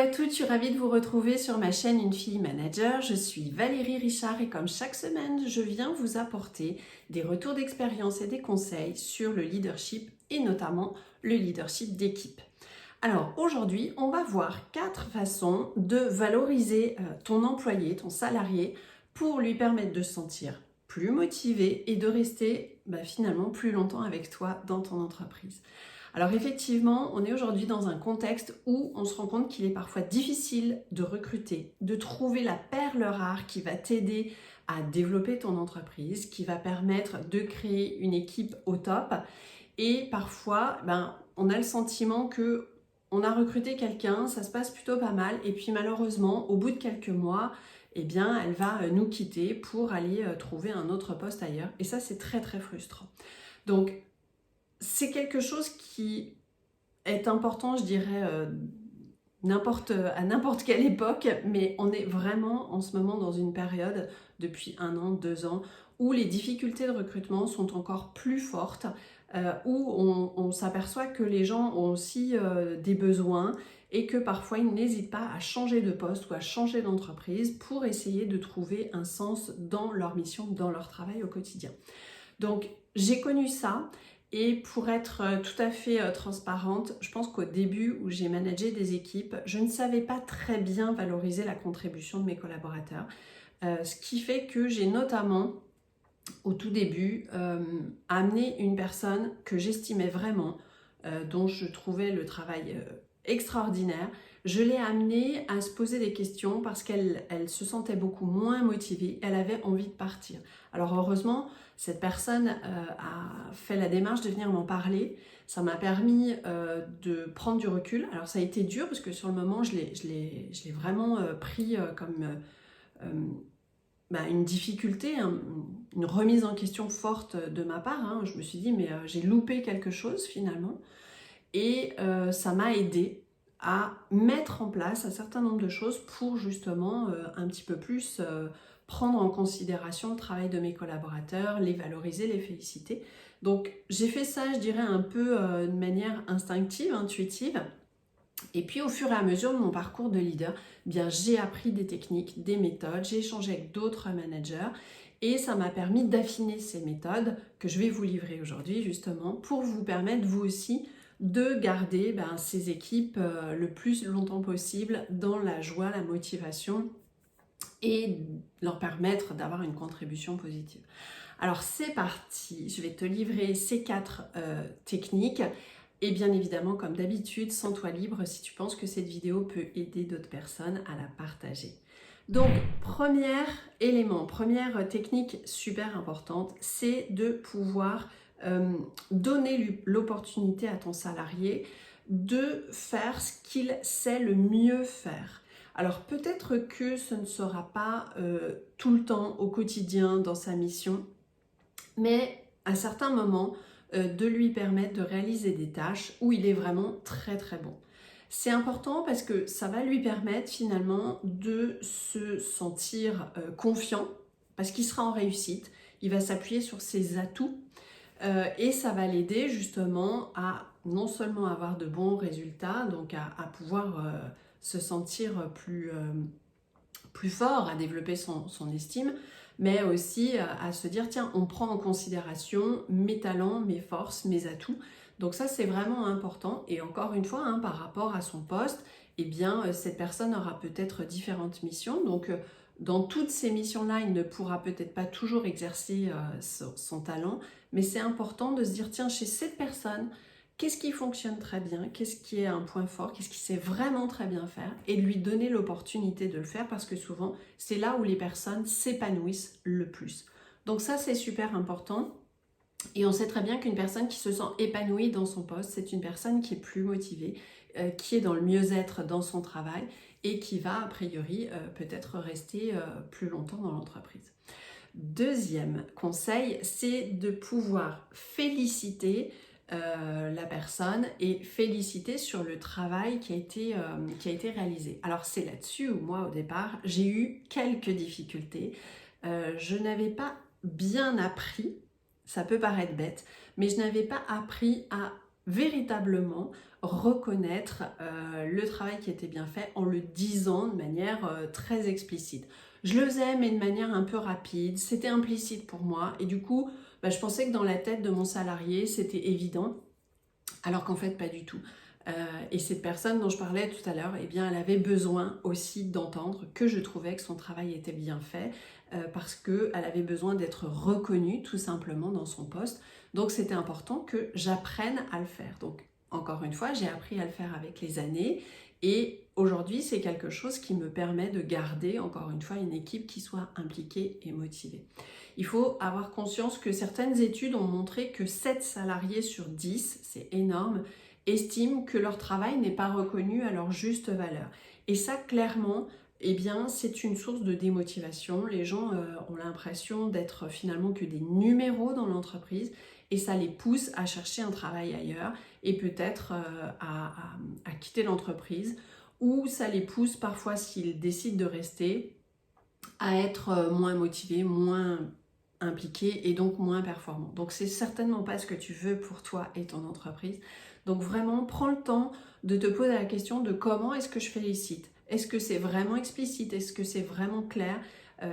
toutes, je suis ravie de vous retrouver sur ma chaîne Une fille manager. Je suis Valérie Richard et comme chaque semaine, je viens vous apporter des retours d'expérience et des conseils sur le leadership et notamment le leadership d'équipe. Alors aujourd'hui, on va voir 4 façons de valoriser ton employé, ton salarié, pour lui permettre de se sentir plus motivé et de rester finalement plus longtemps avec toi dans ton entreprise. Alors effectivement, on est aujourd'hui dans un contexte où on se rend compte qu'il est parfois difficile de recruter, de trouver la perle rare qui va t'aider à développer ton entreprise, qui va permettre de créer une équipe au top. Et parfois, on a le sentiment que on a recruté quelqu'un, ça se passe plutôt pas mal, et puis malheureusement, au bout de quelques mois, elle va nous quitter pour aller trouver un autre poste ailleurs. Et ça, c'est très très frustrant. Donc, c'est quelque chose qui est important, je dirais, à n'importe quelle époque, mais on est vraiment en ce moment dans une période, depuis 1 an, 2 ans, où les difficultés de recrutement sont encore plus fortes, où on s'aperçoit que les gens ont aussi des besoins et que parfois ils n'hésitent pas à changer de poste ou à changer d'entreprise pour essayer de trouver un sens dans leur mission, dans leur travail au quotidien. Donc j'ai connu ça. Et pour être tout à fait transparente, je pense qu'au début où j'ai managé des équipes, je ne savais pas très bien valoriser la contribution de mes collaborateurs. Ce qui fait que j'ai notamment, au tout début, amené une personne que j'estimais vraiment, dont je trouvais le travail extraordinaire. Je l'ai amenée à se poser des questions parce qu'elle se sentait beaucoup moins motivée, elle avait envie de partir. Alors heureusement, cette personne a fait la démarche de venir m'en parler. Ça m'a permis de prendre du recul. Alors ça a été dur parce que sur le moment, je l'ai vraiment pris comme une difficulté, une remise en question forte de ma part. Je me suis dit, mais j'ai loupé quelque chose finalement. Et ça m'a aidé à mettre en place un certain nombre de choses pour justement un petit peu plus prendre en considération le travail de mes collaborateurs, les valoriser, les féliciter. Donc j'ai fait ça, je dirais, un peu de manière instinctive, intuitive. Et puis au fur et à mesure de mon parcours de leader, j'ai appris des techniques, des méthodes, j'ai échangé avec d'autres managers et ça m'a permis d'affiner ces méthodes que je vais vous livrer aujourd'hui justement pour vous permettre vous aussi de garder ces équipes le plus longtemps possible dans la joie, la motivation et leur permettre d'avoir une contribution positive. Alors c'est parti, je vais te livrer ces 4 techniques. Et bien évidemment, comme d'habitude, sens-toi libre si tu penses que cette vidéo peut aider d'autres personnes à la partager. Donc, premier élément, première technique super importante, c'est de pouvoir donner l'opportunité à ton salarié de faire ce qu'il sait le mieux faire. Alors peut-être que ce ne sera pas tout le temps au quotidien dans sa mission, mais à certains moments, de lui permettre de réaliser des tâches où il est vraiment très très bon. C'est important parce que ça va lui permettre finalement de se sentir confiant parce qu'il sera en réussite, il va s'appuyer sur ses atouts et ça va l'aider justement à non seulement avoir de bons résultats, donc à pouvoir se sentir plus fort, à développer son estime, mais aussi à se dire, tiens, on prend en considération mes talents, mes forces, mes atouts. Donc ça, c'est vraiment important. Et encore une fois, par rapport à son poste, cette personne aura peut-être différentes missions. Donc, dans toutes ces missions-là, il ne pourra peut-être pas toujours exercer son talent, mais c'est important de se dire, tiens, chez cette personne, qu'est-ce qui fonctionne très bien, qu'est-ce qui est un point fort, qu'est-ce qu'il sait vraiment très bien faire et lui donner l'opportunité de le faire parce que souvent, c'est là où les personnes s'épanouissent le plus. Donc ça, c'est super important. Et on sait très bien qu'une personne qui se sent épanouie dans son poste, c'est une personne qui est plus motivée, qui est dans le mieux-être dans son travail et qui va, a priori, peut-être rester plus longtemps dans l'entreprise. Deuxième conseil, c'est de pouvoir féliciter la personne et féliciter sur le travail qui a été réalisé. Alors c'est là-dessus où moi au départ j'ai eu quelques difficultés. Je n'avais pas bien appris, ça peut paraître bête, mais je n'avais pas appris à véritablement reconnaître le travail qui était bien fait en le disant de manière très explicite. Je le faisais mais de manière un peu rapide, c'était implicite pour moi et du coup je pensais que dans la tête de mon salarié c'était évident alors qu'en fait pas du tout. Et cette personne dont je parlais tout à l'heure, eh bien, elle avait besoin aussi d'entendre que je trouvais que son travail était bien fait parce qu'elle avait besoin d'être reconnue tout simplement dans son poste. Donc c'était important que j'apprenne à le faire. Donc encore une fois, j'ai appris à le faire avec les années et aujourd'hui c'est quelque chose qui me permet de garder encore une fois une équipe qui soit impliquée et motivée. Il faut avoir conscience que certaines études ont montré que 7 salariés sur 10, c'est énorme, estiment que leur travail n'est pas reconnu à leur juste valeur. Et ça, clairement, eh bien, c'est une source de démotivation. Les gens ont l'impression d'être finalement que des numéros dans l'entreprise et ça les pousse à chercher un travail ailleurs et peut-être à quitter l'entreprise ou ça les pousse parfois s'ils décident de rester à être moins motivés, moins impliqués et donc moins performants. Donc c'est certainement pas ce que tu veux pour toi et ton entreprise. Donc vraiment, prends le temps de te poser la question de comment est-ce que je félicite. Est-ce que c'est vraiment explicite? Est-ce que c'est vraiment clair?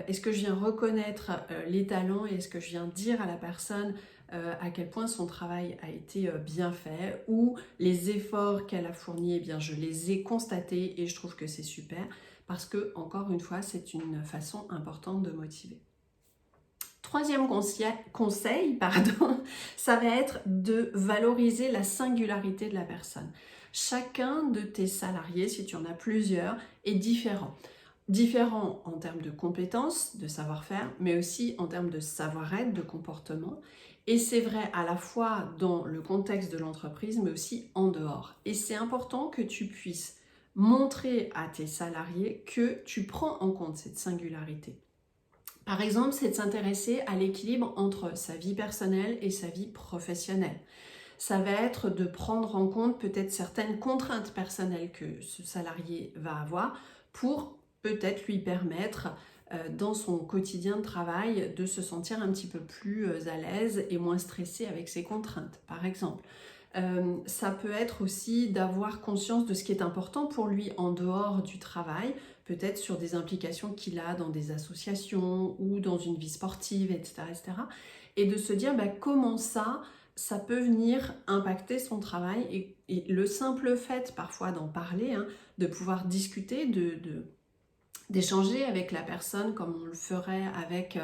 Est-ce que je viens reconnaître les talents et est-ce que je viens dire à la personne à quel point son travail a été bien fait ou les efforts qu'elle a fournis, eh bien je les ai constatés et je trouve que c'est super parce que, encore une fois, c'est une façon importante de motiver. Troisième conseil, pardon, ça va être de valoriser la singularité de la personne. Chacun de tes salariés, si tu en as plusieurs, est différent. Différent en termes de compétences, de savoir-faire, mais aussi en termes de savoir-être, de comportement. Et c'est vrai à la fois dans le contexte de l'entreprise, mais aussi en dehors. Et c'est important que tu puisses montrer à tes salariés que tu prends en compte cette singularité. Par exemple, c'est de s'intéresser à l'équilibre entre sa vie personnelle et sa vie professionnelle. Ça va être de prendre en compte peut-être certaines contraintes personnelles que ce salarié va avoir pour peut-être lui permettre dans son quotidien de travail de se sentir un petit peu plus à l'aise et moins stressé avec ses contraintes, par exemple. Ça peut être aussi d'avoir conscience de ce qui est important pour lui en dehors du travail, peut-être sur des implications qu'il a dans des associations ou dans une vie sportive, etc. etc. Et de se dire comment ça peut venir impacter son travail et le simple fait parfois d'en parler, de pouvoir discuter, d'échanger avec la personne comme on le ferait avec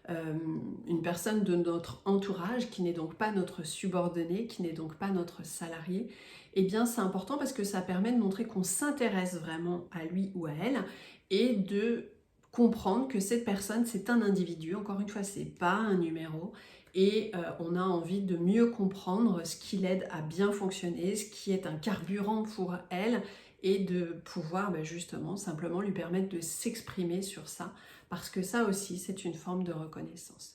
une personne de notre entourage qui n'est donc pas notre subordonné, qui n'est donc pas notre salarié, eh bien c'est important parce que ça permet de montrer qu'on s'intéresse vraiment à lui ou à elle et de comprendre que cette personne c'est un individu, encore une fois c'est pas un numéro et on a envie de mieux comprendre ce qui l'aide à bien fonctionner, ce qui est un carburant pour elle et de pouvoir justement simplement lui permettre de s'exprimer sur ça parce que ça aussi c'est une forme de reconnaissance.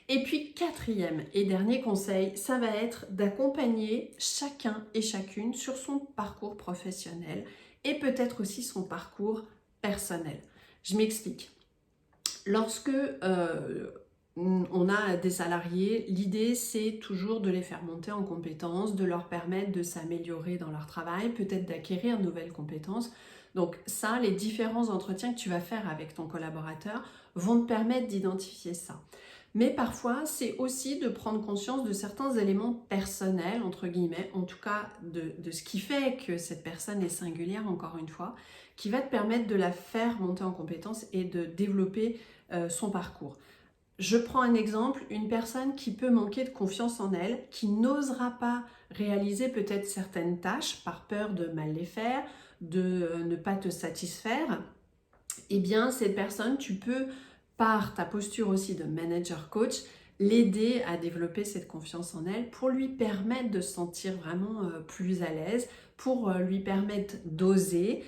Et puis quatrième et dernier conseil, ça va être d'accompagner chacun et chacune sur son parcours professionnel et peut-être aussi son parcours personnel. Je m'explique. Lorsque on a des salariés, l'idée c'est toujours de les faire monter en compétences, de leur permettre de s'améliorer dans leur travail, peut-être d'acquérir de nouvelles compétences. Donc ça, les différents entretiens que tu vas faire avec ton collaborateur vont te permettre d'identifier ça. Mais parfois, c'est aussi de prendre conscience de certains éléments personnels, entre guillemets, en tout cas de ce qui fait que cette personne est singulière, encore une fois, qui va te permettre de la faire monter en compétences et de développer son parcours. Je prends un exemple, une personne qui peut manquer de confiance en elle, qui n'osera pas réaliser peut-être certaines tâches par peur de mal les faire, de ne pas te satisfaire, eh bien cette personne, tu peux, par ta posture aussi de manager coach, l'aider à développer cette confiance en elle pour lui permettre de se sentir vraiment plus à l'aise, pour lui permettre d'oser,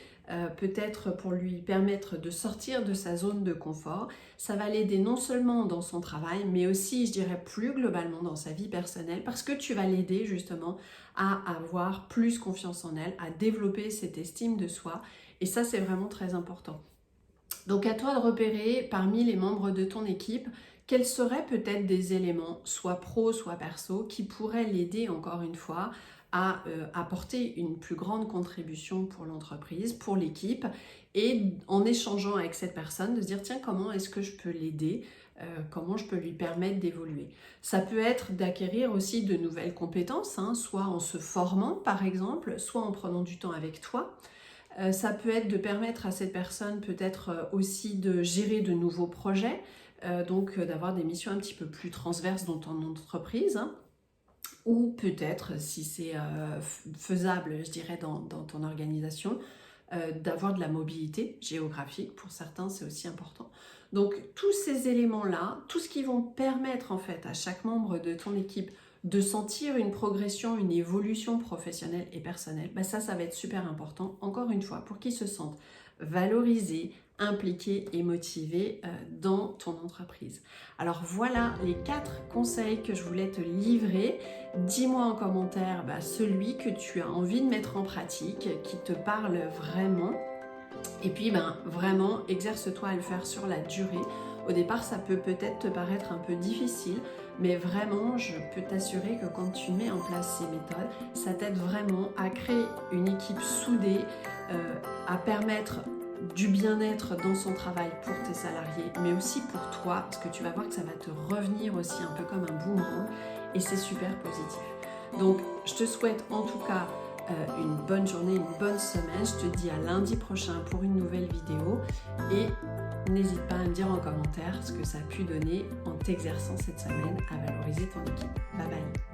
peut-être pour lui permettre de sortir de sa zone de confort. Ça va l'aider non seulement dans son travail, mais aussi, je dirais, plus globalement dans sa vie personnelle, parce que tu vas l'aider justement à avoir plus confiance en elle, à développer cette estime de soi. Et ça, c'est vraiment très important. Donc à toi de repérer parmi les membres de ton équipe quels seraient peut-être des éléments, soit pro, soit perso, qui pourraient l'aider encore une fois à apporter une plus grande contribution pour l'entreprise, pour l'équipe, et en échangeant avec cette personne, de se dire tiens, comment est-ce que je peux l'aider, comment je peux lui permettre d'évoluer. Ça peut être d'acquérir aussi de nouvelles compétences, hein, soit en se formant par exemple, soit en prenant du temps avec toi. Ça peut être de permettre à cette personne peut-être aussi de gérer de nouveaux projets, donc d'avoir des missions un petit peu plus transverses dans ton entreprise, hein. Ou peut-être, si c'est faisable, je dirais, dans ton organisation, d'avoir de la mobilité géographique. Pour certains, c'est aussi important. Donc, tous ces éléments-là, tout ce qui vont permettre en fait à chaque membre de ton équipe de sentir une progression, une évolution professionnelle et personnelle, ben ça va être super important, encore une fois, pour qu'ils se sentent valorisés, impliqués et motivés dans ton entreprise. Alors voilà les 4 conseils que je voulais te livrer. Dis-moi en commentaire celui que tu as envie de mettre en pratique, qui te parle vraiment. Et puis vraiment, exerce-toi à le faire sur la durée. Au départ, ça peut peut-être te paraître un peu difficile, mais vraiment, je peux t'assurer que quand tu mets en place ces méthodes, ça t'aide vraiment à créer une équipe soudée, à permettre du bien-être dans son travail pour tes salariés, mais aussi pour toi, parce que tu vas voir que ça va te revenir aussi un peu comme un boomerang, et c'est super positif. Donc, je te souhaite en tout cas une bonne journée, une bonne semaine. Je te dis à lundi prochain pour une nouvelle vidéo, et n'hésite pas à me dire en commentaire ce que ça a pu donner en t'exerçant cette semaine à valoriser ton équipe. Bye bye.